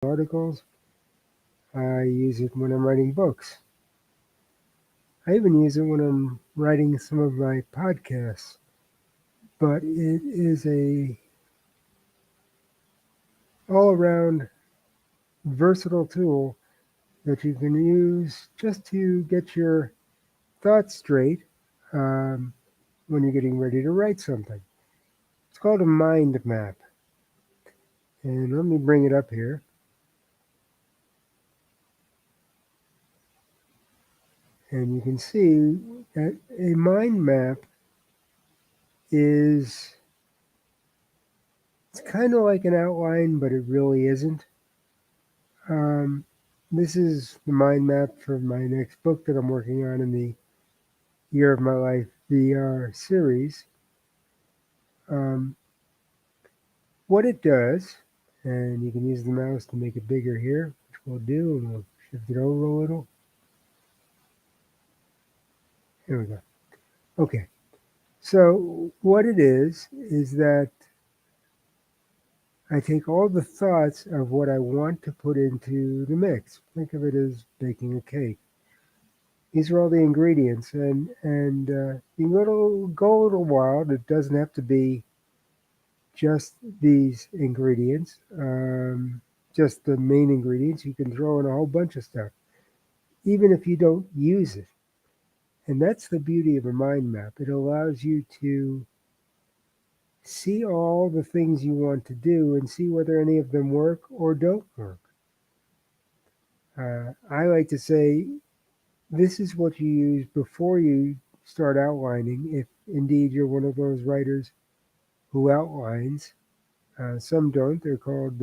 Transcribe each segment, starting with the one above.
articles. I use it when I'm writing books. I even use it when I'm writing some of my podcasts. But it is a all-around versatile tool that you can use just to get your thoughts straight um, when you're getting ready to write something. It's called a mind map. And let me bring it up here. And you can see that a mind map is it's kind of like an outline, but it really isn't. Um, this is the mind map for my next book that I'm working on in the Year of My Life VR series. Um, what it does, and you can use the mouse to make it bigger here, which we'll do, and we'll shift it over a little. Here we go. Okay. So what it is that I take all the thoughts of what I want to put into the mix. Think of it as baking a cake. These are all the ingredients, and you go a little wild. It doesn't have to be just these ingredients, just the main ingredients. You can throw in a whole bunch of stuff, even if you don't use it. And that's the beauty of a mind map. It allows you to see all the things you want to do and see whether any of them work or don't work. I like to say this is what you use before you start outlining, if indeed you're one of those writers who outlines. Some don't. They're called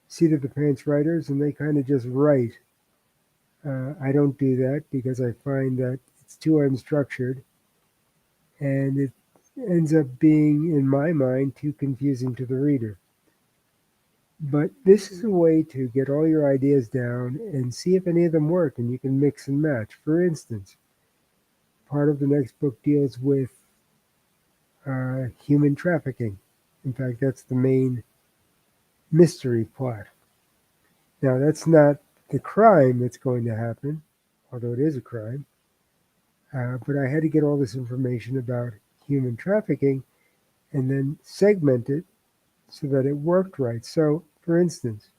seat of the pants writers, and they kind of just write. I don't do that because I find that it's too unstructured and it ends up being, in my mind, too confusing to the reader. But this is a way to get all your ideas down and see if any of them work, and you can mix and match. For instance, part of the next book deals with human trafficking. In fact, that's the main mystery plot. Now, that's not the crime that's going to happen, although it is a crime. But I had to get all this information about human trafficking and then segment it so that it worked right. So, for instance,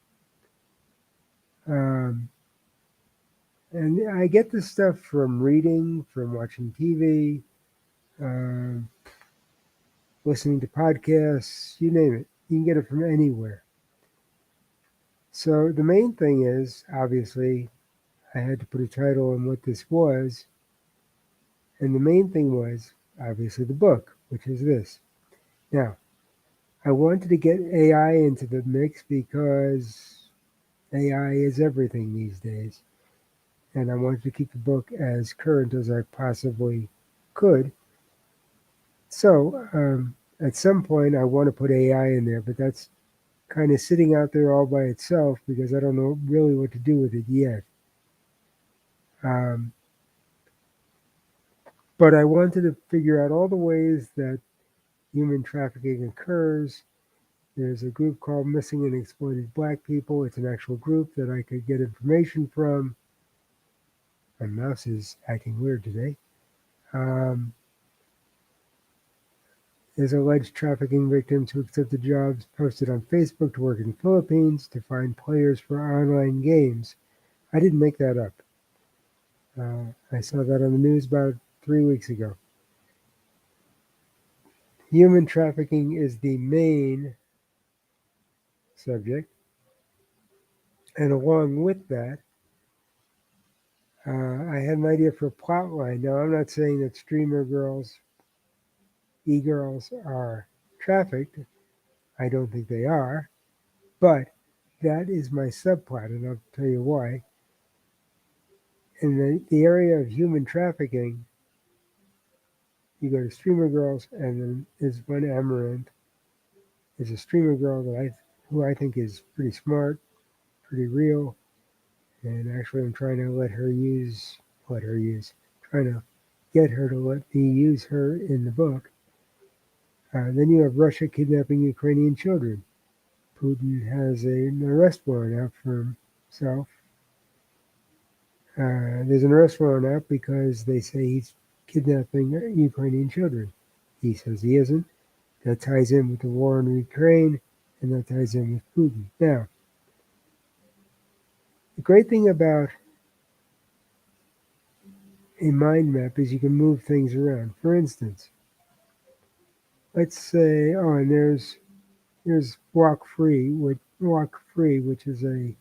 um, and I get this stuff from reading, from watching TV, um, listening to podcasts, you name it. You can get it from anywhere. So the main thing is, obviously, I had to put a title on what this was. And the main thing was, obviously, the book, which is this. Now, I wanted to get AI into the mix because AI is everything these days. And I wanted to keep the book as current as I possibly could. So, at some point, I want to put AI in there, but that's kind of sitting out there all by itself because I don't know really what to do with it yet. Um, but I wanted to figure out all the ways that human trafficking occurs. There's a group called Missing and Exploited Black People. It's an actual group that I could get information from. My mouse is acting weird today. Um, there's alleged trafficking victims who accepted jobs posted on Facebook to work in the Philippines to find players for online games. I didn't make that up. I saw that on the news about 3 weeks ago. Human trafficking is the main subject, and along with that, I had an idea for a plot line. Now, I'm not saying that streamer girls, e-girls, are trafficked. I don't think they are, but that is my subplot, and I'll tell you why. In the area of human trafficking, you go to streamer girls, and then there's one Amaranth. There's a streamer girl who I think is pretty smart, pretty real, and actually I'm trying to trying to get her to let me use her in the book. Then you have Russia kidnapping Ukrainian children. Putin has an arrest warrant out for himself. There's an arrest warrant out because they say he's kidnapping Ukrainian children. He says he isn't. That ties in with the war in Ukraine, and that ties in with Putin. Now, the great thing about a mind map is you can move things around. For instance, let's say, oh, and there's Walk Free, which is a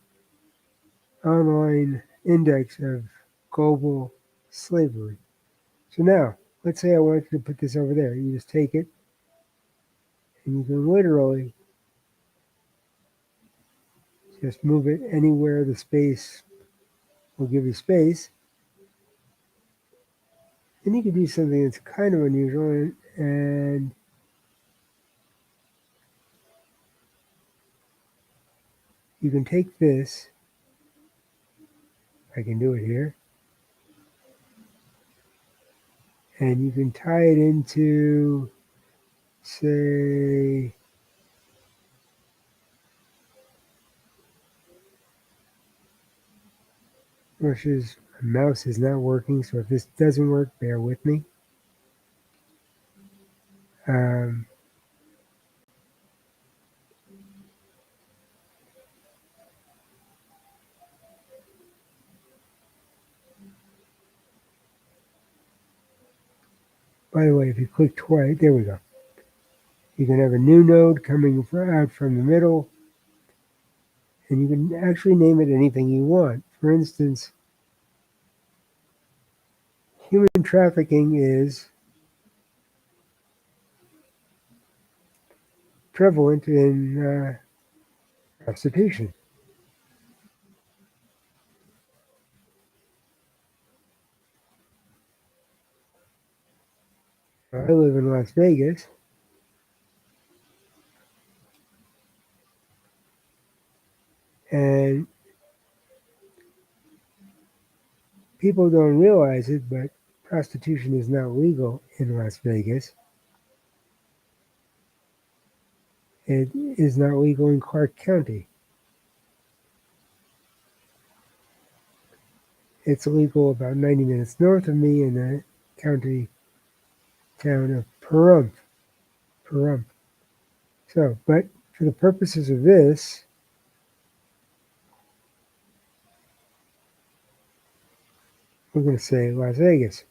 online index of global slavery. So now, let's say I wanted to put this over there. You just take it, and you can literally just move it anywhere the space will give you space. And you can do something that's kind of unusual, and you can take this. I can do it here. And you can tie it into, say, Russia's mouse is not working, so if this doesn't work, bear with me. Um, by the way, if you click twice, there we go. You can have a new node coming out from the middle, and you can actually name it anything you want. For instance, human trafficking is prevalent in prostitution. I live in Las Vegas, and people don't realize it, but prostitution is not legal in Las Vegas. It is not legal in Clark County. It's illegal about 90 minutes north of me in the county town of Pahrump. So, but for the purposes of this, we're going to say Las Vegas.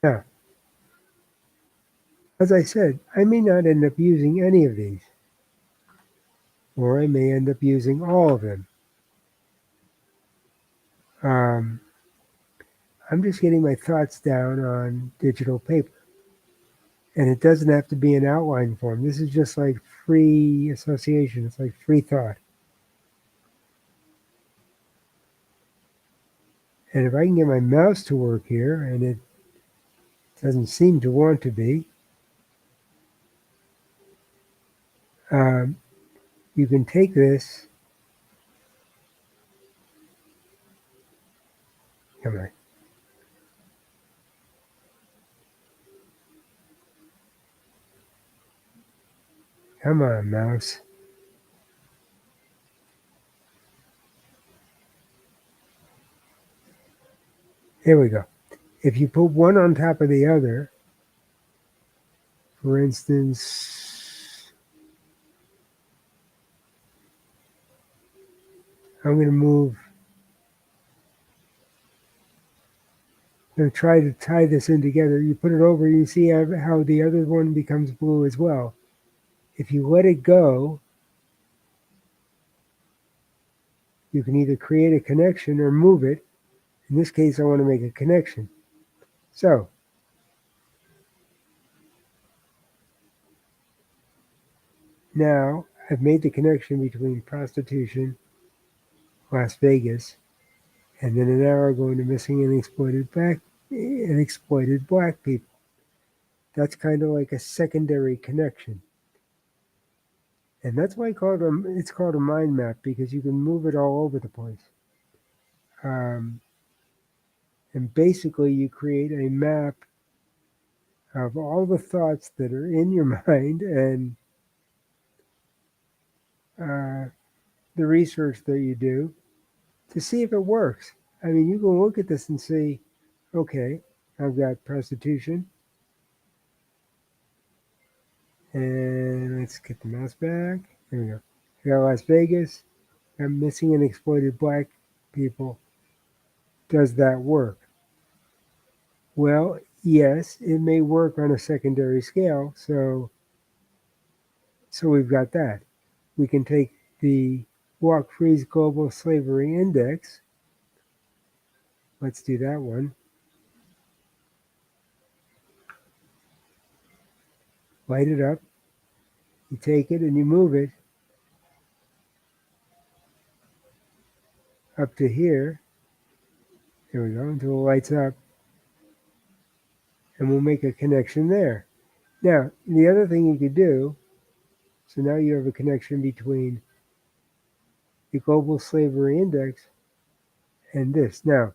Now, as I said, I may not end up using any of these, or I may end up using all of them. I'm just getting my thoughts down on digital paper. And it doesn't have to be in outline form. This is just like free association. It's like free thought. And if I can get my mouse to work here, and it doesn't seem to want to be, you can take this. Come on. Come on, mouse. Here we go. If you put one on top of the other, for instance, I'm going to try to tie this in together. You put it over, you see how the other one becomes blue as well. If you let it go, you can either create a connection or move it. In this case, I want to make a connection. So, now I've made the connection between prostitution, Las Vegas, and then an arrow going to missing and exploited black people. That's kind of like a secondary connection. And that's why it's called a mind map, because you can move it all over the place. And basically, you create a map of all the thoughts that are in your mind and uh, the research that you do to see if it works. I mean, you can look at this and see, okay, I've got prostitution, and let's get the mouse back. There we go. I got Las Vegas. I'm missing and exploited black people. Does that work? Well, yes, it may work on a secondary scale. So we've got that. We can take the Walk Free's Global Slavery Index. Let's do that one. Light it up. You take it and you move it up to here. There we go, until it lights up. And we'll make a connection there. Now, the other thing you could do, so now you have a connection between the Global Slavery Index and this. Now,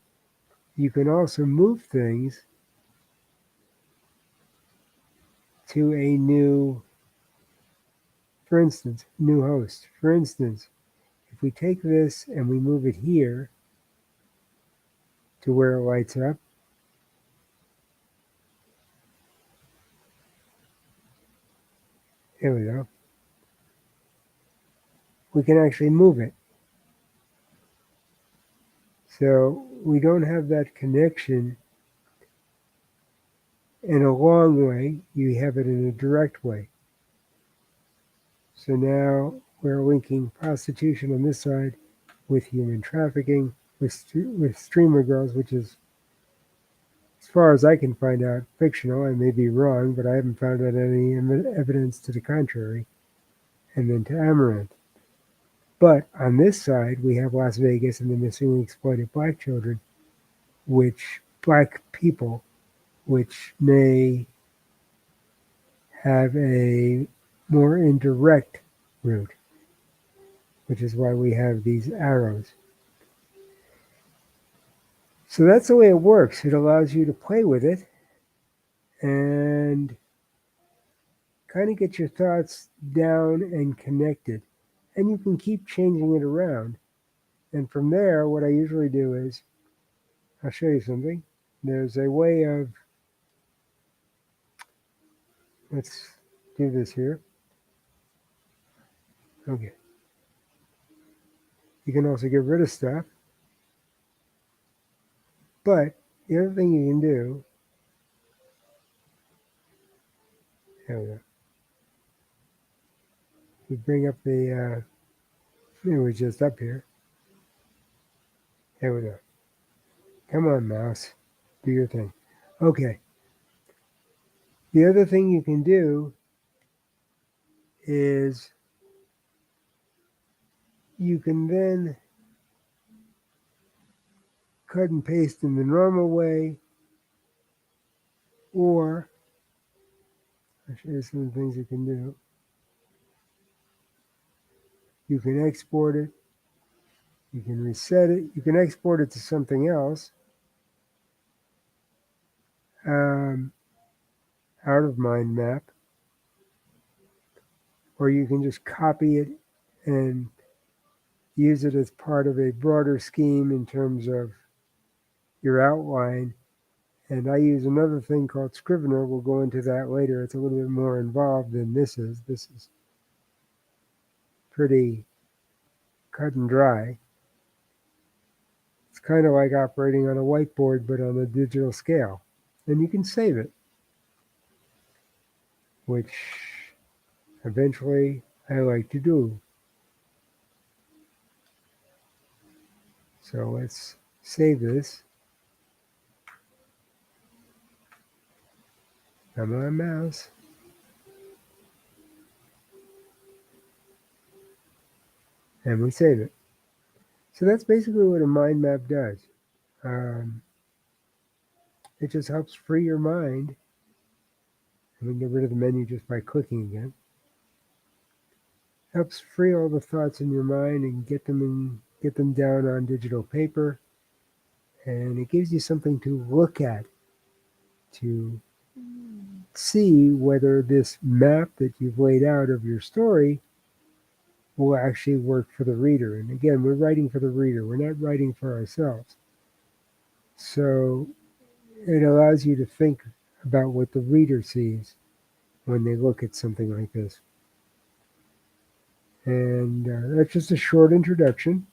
you can also move things to a new, for instance, new host. For instance, if we take this and we move it here to where it lights up, there we go. We can actually move it. So we don't have that connection in a long way, you have it in a direct way. So now we're linking prostitution on this side with human trafficking, with streamer girls, which is, as far as I can find out, fictional. I may be wrong, but I haven't found out any evidence to the contrary. And then to Amaranth. But on this side, we have Las Vegas and the missing and exploited black children, black people, which may have a more indirect route, which is why we have these arrows. So that's the way it works. It allows you to play with it and kind of get your thoughts down and connected. And you can keep changing it around. And from there, what I usually do is, I'll show you something. There's a way of, let's do this here. Okay. You can also get rid of stuff. But the other thing you can do, there we go. We bring up the, it was just up here. There we go. Come on, mouse. Do your thing. Okay. The other thing you can do is you can then cut and paste in the normal way, or I'll show you some of the things you can do. You can export it. You can reset it. You can export it to something else. Out of mind map. Or you can just copy it and use it as part of a broader scheme in terms of your outline. And I use another thing called Scrivener. We'll go into that later. It's a little bit more involved than this is. This is pretty cut and dry. It's kind of like operating on a whiteboard, but on a digital scale. And you can save it, which eventually I like to do. So let's save this. Come on, mouse. And we save it. So that's basically what a mind map does. It just helps free your mind. And we can get rid of the menu just by clicking again. Helps free all the thoughts in your mind and get them down on digital paper. And it gives you something to look at, to see whether this map that you've laid out of your story will actually work for the reader. And again, we're writing for the reader, we're not writing for ourselves. So it allows you to think about what the reader sees when they look at something like this. And that's just a short introduction.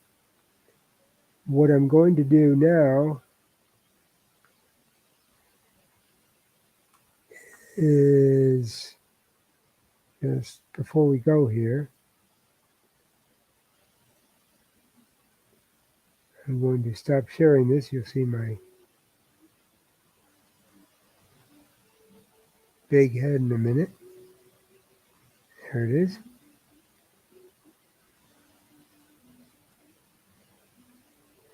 What I'm going to do now is, just before we go here, I'm going to stop sharing this. You'll see my big head in a minute. There it is.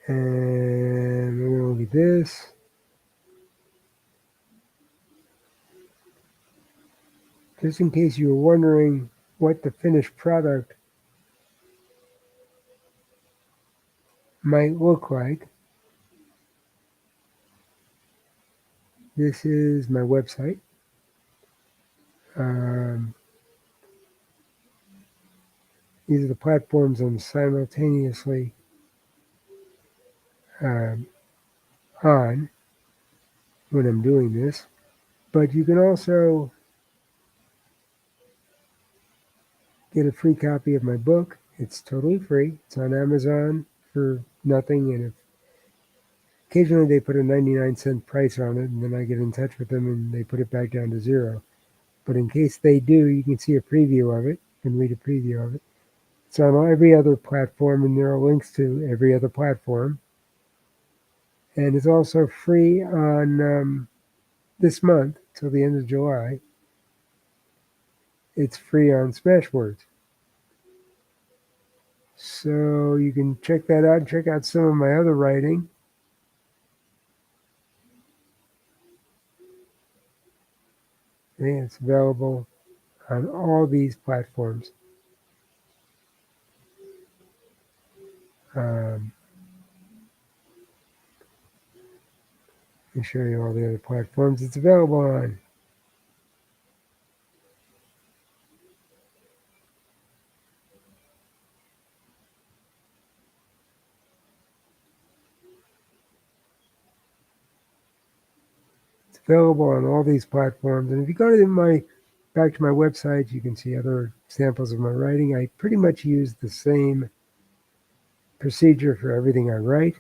And we're going to look at this. Just in case you were wondering what the finished product might look like, this is my website. These are the platforms I'm simultaneously on when I'm doing this. But you can also get a free copy of my book. It's totally free. It's on Amazon for nothing. And occasionally they put a 99-cent price on it, and then I get in touch with them and they put it back down to zero. But in case they do, you can see a preview of it. You can read a preview of it. It's on every other platform, and there are links to every other platform. And it's also free on this month till the end of July. It's free on Smashwords. So you can check that out and check out some of my other writing. And it's available on all these platforms. Let me show you all the other platforms it's available on. It's available on all these platforms. And if you go to back to my website, you can see other samples of my writing. I pretty much use the same procedure for everything I write,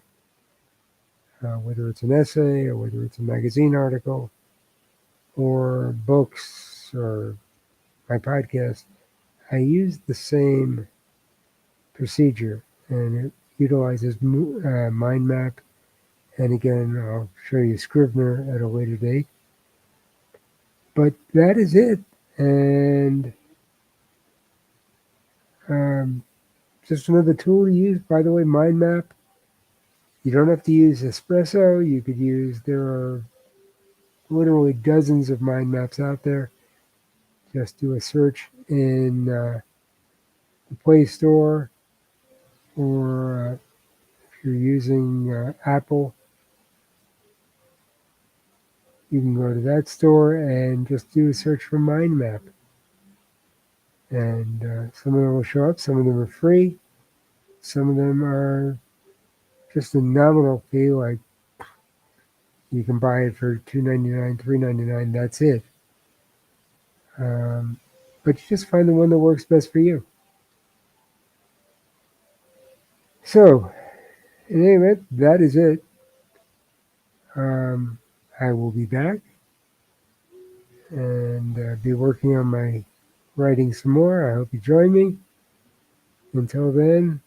whether it's an essay or whether it's a magazine article or books or my podcast. I use the same procedure, and it utilizes mind map. And again, I'll show you Scrivener at a later date. But that is it. And just another tool to use. By the way, mind map. You don't have to use Espresso. You could use, there are literally dozens of mind maps out there. Just do a search in the Play Store, or if you're using Apple, you can go to that store and just do a search for mind map. And some of them will show up. Some of them are free. Some of them are just a nominal fee, like you can buy it for $2.99, $3.99. That's it. But you just find the one that works best for you. So, in any event, that is it. I will be back and be working on my writing some more. I hope you join me. Until then,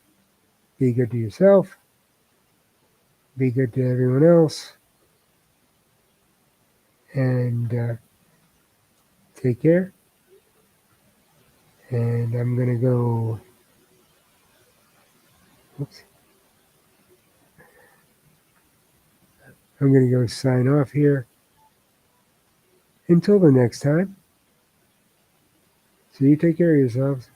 be good to yourself. Be good to everyone else. And take care. And I'm going to go. Oops. I'm going to go sign off here. Until the next time. So you take care of yourselves.